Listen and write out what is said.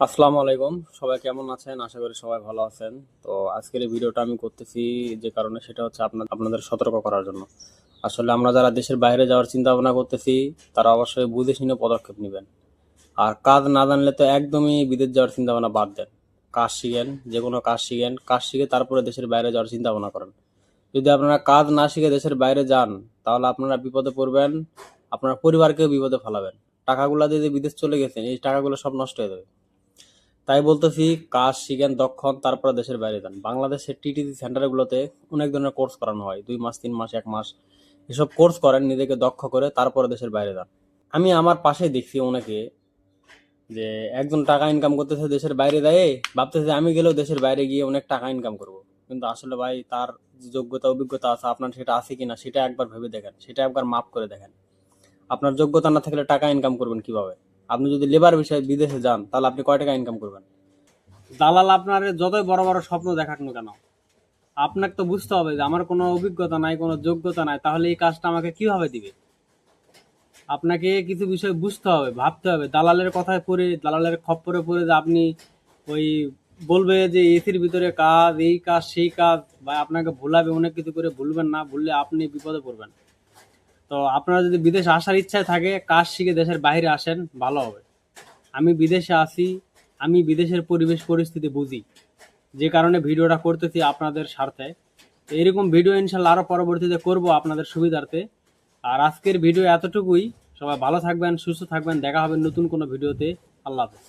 আসসালামু আলাইকুম। সবাই কেমন আছেন? আশা করি সবাই ভালো আছেন। তো আজকের এই ভিডিওটা আমি করতেছি যে কারণে, সেটা হচ্ছে আপনাদের সতর্ক করার জন্য। আসলে আমরা যারা দেশের বাইরে যাওয়ার চিন্তা ভাবনা করতেছি, তারা অবশ্যই বুঝে শুনে পদক্ষেপ নেবেন। আর কাজ না জানলে তো একদমই বিদেশ যাওয়ার চিন্তা ভাবনা বাদ দেন। কাজ শিখেন, যে কোনো কাজ শিখেন, কাজ শিখে তারপরে দেশের বাইরে যাওয়ার চিন্তা ভাবনা করেন। যদি আপনারা কাজ না শিখে দেশের বাইরে যান, তাহলে আপনারা বিপদে পড়বেন, আপনার পরিবারকেও বিপদে ফেলাবেন। টাকাগুলা যদি বিদেশ চলে গেছেন, এই টাকাগুলো সব নষ্ট হয়ে যাবে। তাই বলতেছি, কাজ শিখেন, দক্ষ হন, তারপরে দেশের বাইরে যান। বাংলাদেশের টিটিসি সেন্টারগুলোতে অনেক ধরনের কোর্স করানো হয়, 2 মাস 3 মাস 1 মাস। এসব কোর্স করেন, নিজেকে দক্ষ করে তারপরে দেশের বাইরে যান। আমি আমার পাশে দেখছি অনেকে, যে একজন টাকা ইনকাম করতেছে দেশের বাইরে যায়, ভাবতেছে আমি গেলেও দেশের বাইরে গিয়ে অনেক টাকা ইনকাম করব। কিন্তু আসলে ভাই, তার যে যোগ্যতা অভিজ্ঞতা আছে, আপনার সেটা আছে কিনা সেটা একবার ভেবে দেখেন, সেটা একবার মাপ করে দেখেন। আপনার যোগ্যতা না থাকলে টাকা ইনকাম করবেন কিভাবে? আপনি যদি লেবার বিষয়ে বিদেশে যান, তাহলে আপনি কয় টাকা ইনকাম করবেন? দালাল আপনার যতই বড় বড় স্বপ্ন দেখাক না কেন, আপনাকে তো বুঝতে হবে যে আমার কোনো অভিজ্ঞতা নাই, কোনো যোগ্যতা নাই, তাহলে এই কাজটা আমাকে কিভাবে দিবে? আপনাকে কিছু বিষয় বুঝতে হবে, ভাবতে হবে। দালালের কথায় পড়ে, দালালের খপ্পরে পড়ে যে আপনি ওই বলবে যে এসির ভিতরে কাজ, এই কাজ সেই কাজ, বা আপনাকে ভুলাবে, অনেক কিছু করে ভুলবেন না, ভুললে আপনি বিপদে পড়বেন। তো আপনারা যদি বিদেশ আসার ইচ্ছায় থাকে, কাজ শিখে দেশের বাইরে আসেন, ভালো হবে। আমি বিদেশে আছি, আমি বিদেশের পরিবেশ পরিস্থিতি বুঝি, যে কারণে ভিডিওটা করতেছি আপনাদের স্বার্থে। তো এরকম ভিডিও ইনশাল্লাহ আরও পরবর্তীতে করব আপনাদের সুবিধার্থে। আর আজকের ভিডিও এতটুকুই। সবাই ভালো থাকবেন, সুস্থ থাকবেন, দেখা হবে নতুন কোনো ভিডিওতে। আল্লাহ হাফেজ।